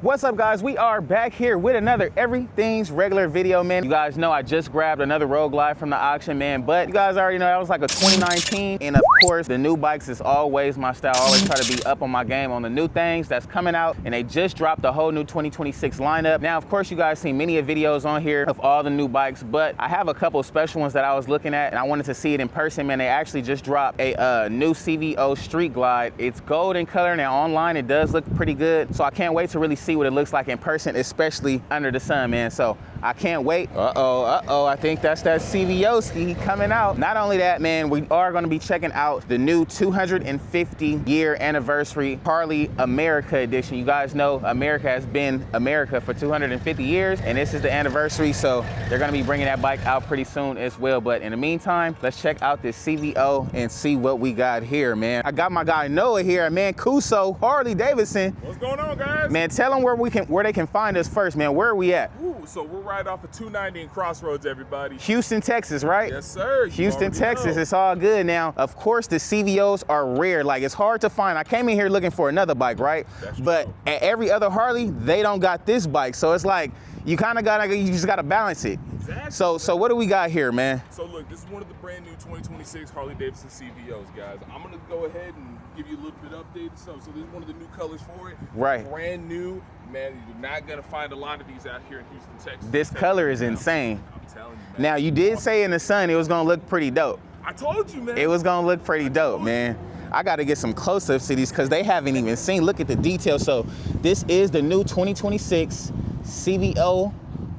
What's up, guys? We are back here with another Everything's Regular video, man. You guys know I just grabbed another Road Glide from the auction, man, but you guys already know that was like a 2019, and of course the new bikes is always my style. I always try to be up on my game on the new things that's coming out, and they just dropped the whole new 2026 lineup. Now, of course, you guys seen many videos on here of all the new bikes, but I have a couple special ones that I was looking at, and I wanted to see it in person, man. They actually just dropped a new CVO Street Glide. It's gold in color. Now, online it does look pretty good, so I can't wait to really see what it looks like in person, especially under the sun, man. So I can't wait. I think that's that CVO ski coming out. Not only that, man, we are going to be checking out the new 250-year anniversary Harley America edition. You guys know America has been America for 250 years, and this is the anniversary, so they're going to be bringing that bike out pretty soon as well. But in the meantime, let's check out this CVO and see what we got here, man. I got my guy Noah here at Mancuso Harley-Davidson. What's going on, guys? Man, tell them where they can find us first, man. Where are we at? Ooh, so we're right off of 290 and Crossroads, everybody. Houston, Texas, right? Yes, sir. Houston, Texas. Know. It's all good. Now, of course, the CVOs are rare. Like, it's hard to find. I came in here looking for another bike, right? That's but true. At every other Harley, they don't got this bike. So it's like, you just gotta balance it. Exactly. So what do we got here, man? So look, this is one of the brand new 2026 Harley-Davidson CVOs, guys. I'm gonna go ahead and give you a little bit updated stuff. So this is one of the new colors for it. Right. Brand new, man. You're not gonna find a lot of these out here in Houston, Texas. This color is insane. I'm telling you, man. Now, you did say in the sun it was gonna look pretty dope. I told you, man. It was gonna look pretty dope, man. I gotta get some close-ups to these because they haven't even seen. Look at the detail. So this is the new 2026 CVO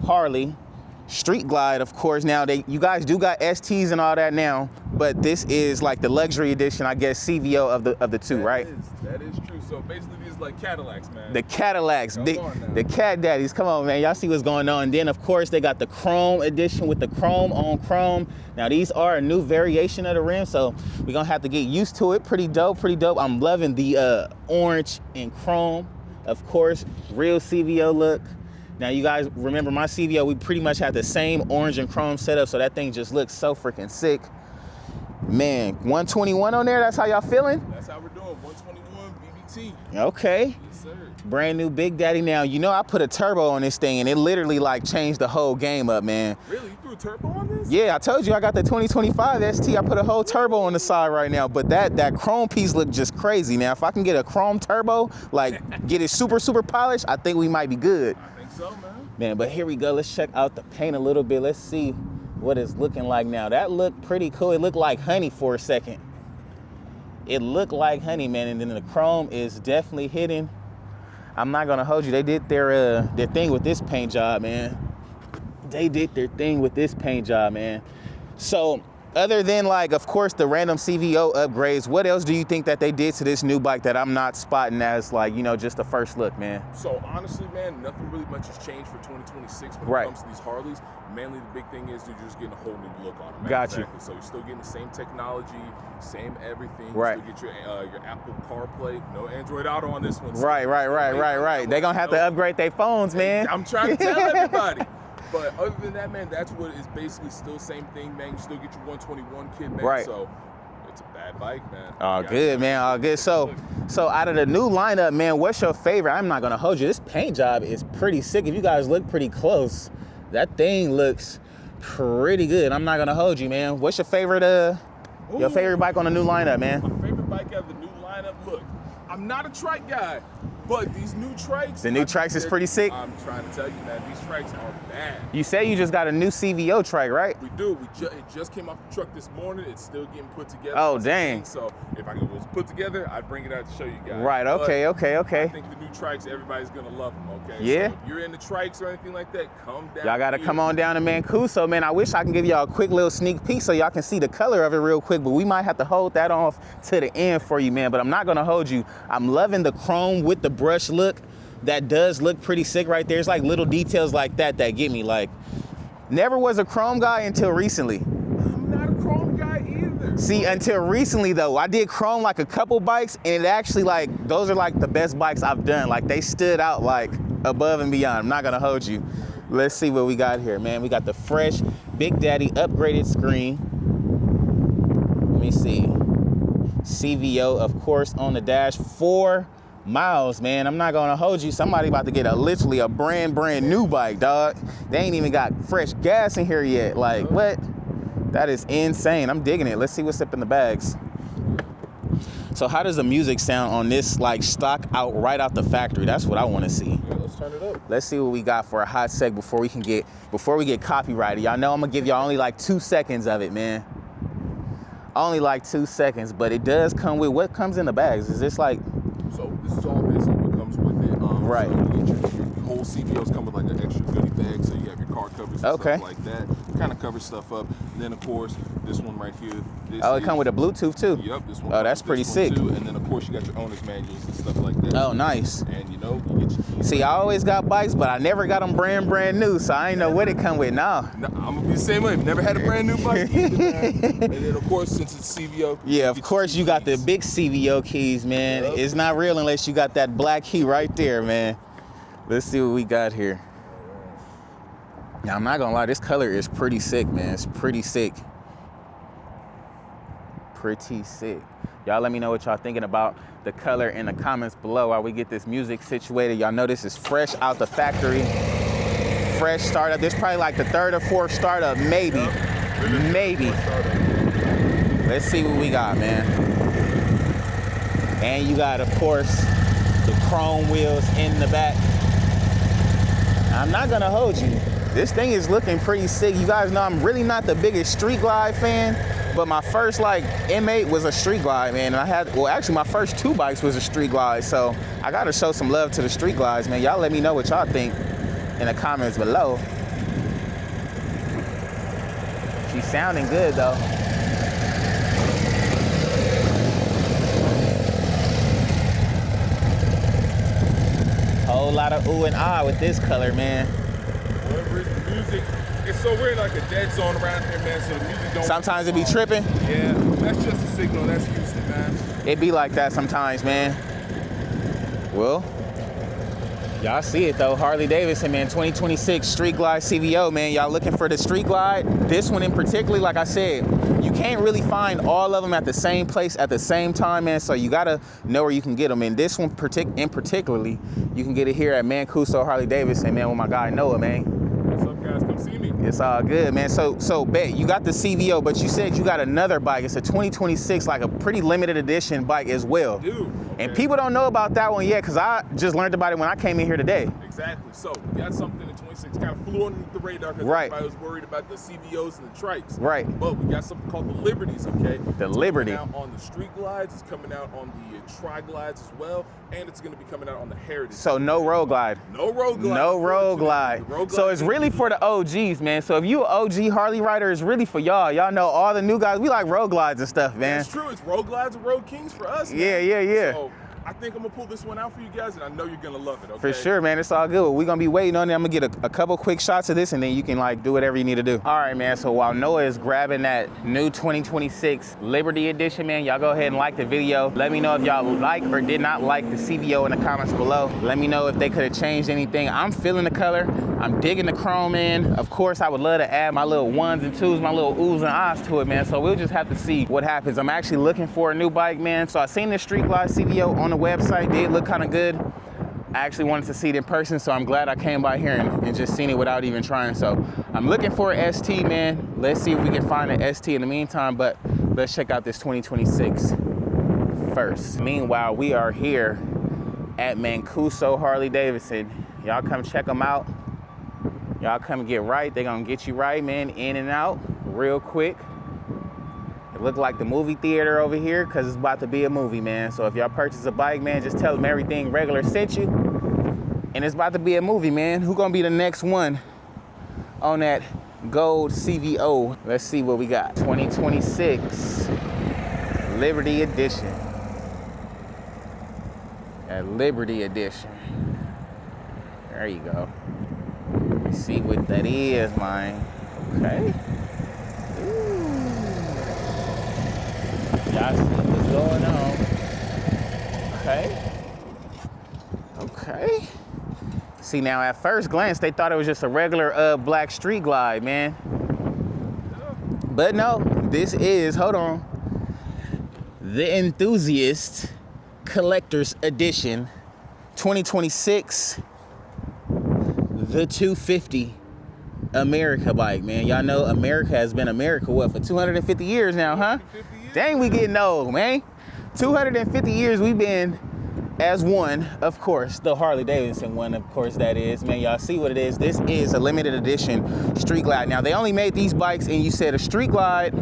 Harley Street Glide, of course. Now, you guys do got STs and all that now, but this is like the luxury edition, I guess, CVO of the two, right? That is true. So basically, these are like Cadillacs, man. The Cadillacs, the Cat Daddies. Come on, man. Y'all see what's going on. And then, of course, they got the Chrome edition with the Chrome on Chrome. Now, these are a new variation of the rim, so we're going to have to get used to it. Pretty dope, pretty dope. I'm loving the orange and Chrome, of course. Real CVO look. Now, you guys remember my CVO, we pretty much had the same orange and Chrome setup, so that thing just looks so freaking sick. Man, 121 on there, that's how y'all feeling? That's how we're doing, 121 VBT. Okay. Yes, sir. Brand new Big Daddy. Now, you know I put a turbo on this thing, and it literally like changed the whole game up, man. Really? You threw a turbo on this? Yeah, I told you I got the 2025 ST. I put a whole turbo on the side right now, but that Chrome piece looked just crazy. Now, if I can get a Chrome turbo, like get it super, super polished, I think we might be good. So, man. Man, but here we go. Let's check out the paint a little bit. Let's see what it's looking like now. That looked pretty cool. It looked like honey for a second. It looked like honey, man. And then the Chrome is definitely hitting. I'm not gonna hold you. They did their thing with this paint job, man. They did their thing with this paint job, man. So other than, like, of course, the random CVO upgrades, what else do you think that they did to this new bike that I'm not spotting as, like, you know, just the first look, man? So honestly, man, nothing really much has changed for 2026 when it comes to these Harleys. Mainly the big thing is you're just getting a whole new look on them. Got exactly. you. So you're still getting the same technology, same everything. Right. You still get your Apple CarPlay, no Android Auto on this one. So Right. They're gonna have to upgrade their phones, man. I'm trying to tell everybody. But other than that, man, that's what is basically still the same thing, man. You still get your 121 kit, man. Right. So it's a bad bike, man. All good, man. All good. So out of the new lineup, man, what's your favorite? I'm not gonna hold you. This paint job is pretty sick. If you guys look pretty close, that thing looks pretty good. I'm not gonna hold you, man. What's your favorite bike on the new lineup, man? My favorite bike out of the new lineup. Look, I'm not a trike guy, but these new trikes. The new trikes is pretty sick. I'm trying to tell you, man, these trikes are bad. You say you just got a new CVO trike, right? We do. It just came off the truck this morning. It's still getting put together. Oh, dang. So if I was put together, I'd bring it out to show you guys. Right. Okay. I think the new trikes, everybody's gonna love them. Okay. Yeah. So if you're into trikes or anything like that, come down. Y'all gotta come on down to Mancuso, man. I wish I can give y'all a quick little sneak peek so y'all can see the color of it real quick, but we might have to hold that off to the end for you, man. But I'm not gonna hold you. I'm loving the Chrome with the brush look. That does look pretty sick right there. It's like little details like that get me. Like, never was a Chrome guy until recently. I'm not a Chrome guy either. See, until recently though, I did Chrome like a couple bikes, and it actually, like, those are like the best bikes I've done. Like, they stood out like above and beyond. I'm not gonna hold you. Let's see what we got here, man. We got the fresh Big Daddy upgraded screen. Let me see. CVO, of course, on the dash. 4 miles, man. I'm not gonna hold you. Somebody about to get literally a brand new bike, dog. They ain't even got fresh gas in here yet. Like, what? That is insane. I'm digging it. Let's see what's up in the bags. So how does the music sound on this, like, stock out right out the factory? That's what I want to see. Yeah, let's turn it up. Let's see what we got for a hot sec before we get copyrighted. Y'all know I'm gonna give y'all only like 2 seconds of it, man. Only like 2 seconds, but it does come with what comes in the bags. Is this like? So this is all basically what comes with it. Right. So your whole CVOs come with like an extra goodie bag, so you have your car covers and stuff like that. Kind of covers stuff up. And then of course this one right here. It come with a Bluetooth too. Yep. This one. Oh, that's pretty sick. Too. And then of course you got your owner's manuals and stuff like that. Oh, nice. And you know, you get your keys. See, I always got bikes, but I never got them brand new, so I ain't know what it come with now. No, I'm gonna be the same way. Never had a brand new bike either, man. And then of course, since it's CVO. Yeah, of course you got the big CVO keys, man. Yep. It's not real unless you got that black key right there, man. Let's see what we got here. Now, I'm not gonna lie, this color is pretty sick, man. It's pretty sick. Pretty sick. Y'all let me know what y'all thinking about the color in the comments below while we get this music situated. Y'all know this is fresh out the factory. Fresh startup. This is probably like the 3rd or 4th startup, maybe. Maybe. Let's see what we got, man. And you got, of course, the chrome wheels in the back. I'm not gonna hold you. This thing is looking pretty sick. You guys know I'm really not the biggest Street Glide fan, but my first like M8 was a Street Glide, man. And actually my first 2 bikes was a Street Glide. So I gotta show some love to the Street Glides, man. Y'all let me know what y'all think in the comments below. She's sounding good though. Whole lot of ooh and ah with this color, man. Whatever the music, it's so weird, like a dead zone around here, man. So the music don't. Sometimes it be tripping. Yeah, that's just a signal. That's Houston, man. It be like that sometimes, man. Well, y'all see it though. Harley-Davidson, man, 2026 Street Glide CVO, man. Y'all looking for the Street Glide? This one in particular, like I said, you can't really find all of them at the same place at the same time, man. So you gotta know where you can get them. And this one particularly, you can get it here at Mancuso Harley-Davidson, man, with my guy Noah, man. What's up, guys? Come see me. It's all good, man. So bet you got the CVO, but you said you got another bike. It's a 2026, like a pretty limited edition bike as well. Dude. Okay. And people don't know about that one yet, because I just learned about it when I came in here today. Exactly. So we got something in 26 kind of flew underneath the radar because everybody was worried about the CVOs and the trikes. Right. But we got something called the Liberties, okay? The it's Liberty. Coming out on the Street Glides. It's coming out on the Tri-Glides as well. And it's going to be coming out on the Heritage. So no road glide. No road glide. No road glide. So it's really for the OGs, man. So if you an OG Harley rider, it's really for y'all. Y'all know all the new guys. We like road glides and stuff, man. That's true. It's road glides and road kings for us, man. Yeah. So I think I'm gonna pull this one out for you guys, and I know you're gonna love it. Okay? For sure, man. It's all good. We're gonna be waiting on it. I'm gonna get a couple quick shots of this, and then you can like do whatever you need to do. All right, man. So while Noah is grabbing that new 2026 Liberty Edition, man, y'all go ahead and like the video. Let me know if y'all like or did not like the CVO in the comments below. Let me know if they could have changed anything. I'm feeling the color. I'm digging the chrome in. Of course, I would love to add my little 1s and 2s, my little oohs and ahs to it, man. So we'll just have to see what happens. I'm actually looking for a new bike, man. So I seen the Street Glide CVO on the website. Did look kind of good. I actually wanted to see it in person, so I'm glad I came by here and just seen it without even trying. So I'm looking for an ST, man. Let's see if we can find an ST in the meantime, but let's check out this 2026 first. Meanwhile, we are here at Mancuso Harley-Davidson. Y'all come check them out. Y'all come get right. They're gonna get you right, man, in and out real quick. It look like the movie theater over here because it's about to be a movie, man. So if y'all purchase a bike, man, just tell them everything regular sent you. And it's about to be a movie, man. Who gonna be the next one on that gold CVO? Let's see what we got. 2026 Liberty Edition. That Liberty Edition. There you go. Let's see what that is, man. Okay. Y'all see what's going on. Okay. See, now at first glance, they thought it was just a regular black Street Glide, man. But no, this is, hold on, the Enthusiast Collector's Edition 2026, the 250 America bike, man. Y'all know America has been America, what, for 250 years now, huh? Dang, we getting old, man. 250 years we've been as one, of course, the Harley-Davidson one, of course, that is. Man, y'all see what it is. This is a limited edition Street Glide. Now, they only made these bikes, and you said a Street Glide.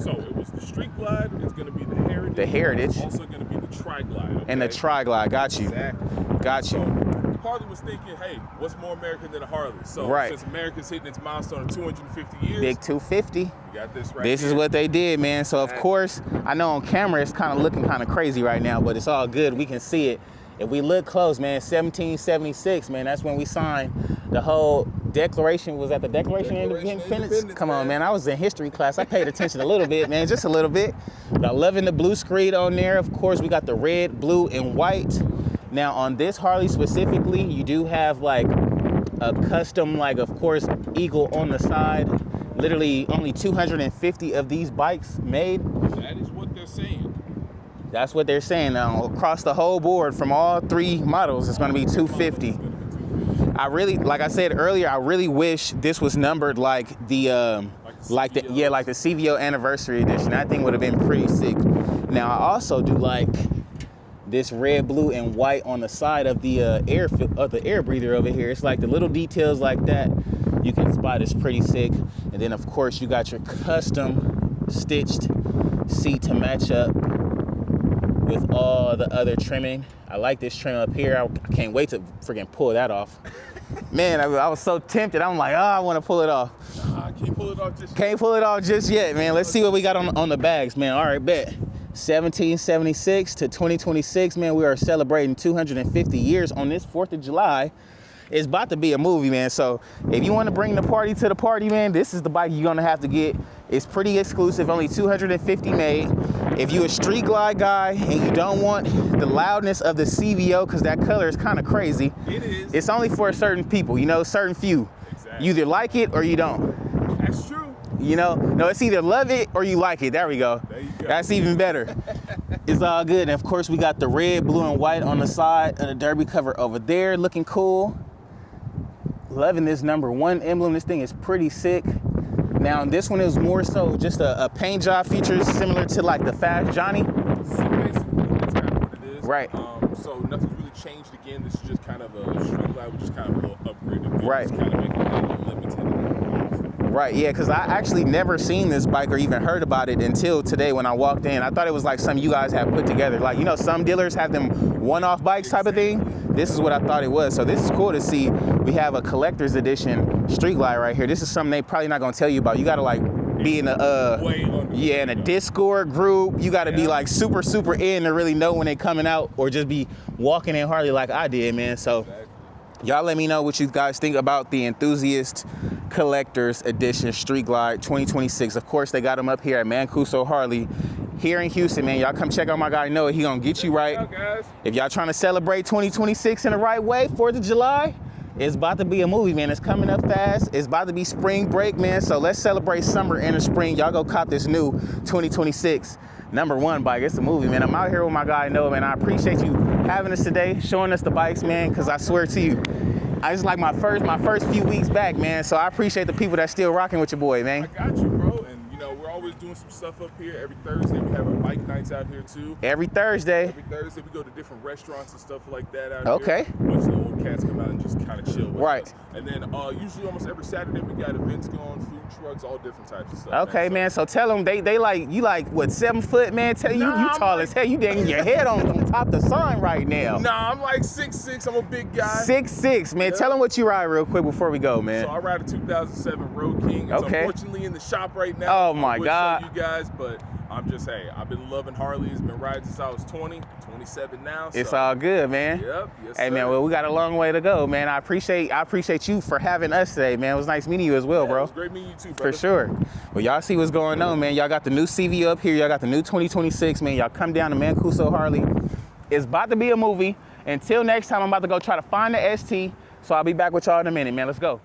So it was the Street Glide, it's going to be the Heritage. The Heritage. It's also going to be the Tri-Glide. Okay? And the Tri-Glide, got you. Exactly. Got you. So Harley was thinking, hey, what's more American than a Harley? So right. Since America's hitting its milestone of 250 years. Big 250. You got this right This here. is what they did, man. So, of course, I know on camera it's kind of looking kind of crazy right now, but it's all good. We can see it. If we look close, man, 1776, man, that's when we signed the whole Declaration. Was that the Declaration of Independence? Come on, man. I was in history class. I paid attention a little bit, man, just a little bit. But I'm loving the blue screed on there. Of course, we got the red, blue, and white. Now, on this Harley specifically, you do have, like, a custom, like, of course, eagle on the side. Literally only 250 of these bikes made. That is what they're saying. That's what they're saying. Now, across the whole board from all three models, it's going to be 250. I really, like I said earlier, I really wish this was numbered like the CVO Anniversary Edition. I think would have been pretty sick. Now, I also do like this red, blue, and white on the side of the air breather over here. It's like the little details like that you can spot is pretty sick. And then, of course, you got your custom stitched seat to match up with all the other trimming. I like this trim up here. I can't wait to freaking pull that off. Man, I was so tempted. I'm like, oh, I want to pull it off. I can't pull it off just yet. Can't pull it off just yet, man. Let's see what we got on the bags, man. All right, bet. 1776 to 2026, man. We are celebrating 250 years on this 4th of July. It's about to be a movie, man. So if you want to bring the party to the party, man, this is the bike you're going to have to get. It's pretty exclusive, only 250 made. If you're a Street Glide guy and you don't want the loudness of the CVO, because that color is kind of crazy. It is. It's only for certain people, you know, certain few. Exactly. You either like it or you don't. That's true. You know, no, it's either love it or you like it. There we go. There you go. That's even better. It's all good. And of course, we got the red, blue, and white on the side of the derby cover over there, looking cool. Loving this #1 emblem. This thing is pretty sick. Now, this one is more so just a paint job feature similar to like the Fast Johnny. So basically, that's kind of what it is. Right. So nothing's really changed again. This is just kind of a Street Glide, which is kind of a little upgraded. Right. Just kind of making it a little limited. Right, yeah, because I actually never seen this bike or even heard about it until today when I walked in. I thought it was like something you guys have put together. Like, you know, some dealers have them one-off bikes type of thing. This is what I thought it was. So this is cool to see. We have a collector's edition Street Glide right here. This is something they probably not gonna tell you about. You gotta like be in in a Discord group. You gotta be like super in to really know when they coming out, or just be walking in Harley like I did, man. So y'all let me know what you guys think about the Enthusiast Collector's Edition Street Glide 2026. Of course, they got them up here at Mancuso Harley here in Houston, man. Y'all come check out my guy Noah. He gonna get you right. If y'all trying to celebrate 2026 in the right way, 4th of July, it's about to be a movie, man. It's coming up fast. It's about to be spring break, man. So let's celebrate summer and the spring. Y'all go cop this new 2026 #1 bike. It's a movie, man. I'm out here with my guy Noah, man. I appreciate you having us today, showing us the bikes, man, because I swear to you, I just like my first few weeks back, man. So I appreciate the people that's still rocking with your boy, man. I got you, bro. And you know, we're always doing some stuff up here. Every Thursday we have our bike nights out here too. Every Thursday we go to different restaurants and stuff like that out here. A bunch of the old cats come out and just kind of chill with right. us. And then usually almost every Saturday we got events going, food trucks, all different types of stuff. Okay, man. So tell them they like you like what, 7 foot, man? Tell you tall as hell. You dang your head on top the sun right now. Nah, I'm like 6'6". I'm a big guy. 6'6", man. Yeah. Tell them what you ride real quick before we go, man. So I ride a 2007 Road King. It's unfortunately in the shop right now. Oh my God. Show you guys, but I'm just, hey, I've been loving Harleys, been riding since I was 20, 27 now. It's all good, man. Yep. Yes, hey, sir. man, well, we got a long way to go, man. I appreciate you for having us today, man. It was nice meeting you as well, bro. It was great meeting you too, brother. For sure. Well, y'all see what's going on, man. Y'all got the new CVO up here. Y'all got the new 2026, man. Y'all come down to Mancuso Harley. It's about to be a movie. Until next time, I'm about to go try to find the ST. So I'll be back with y'all in a minute, man. Let's go.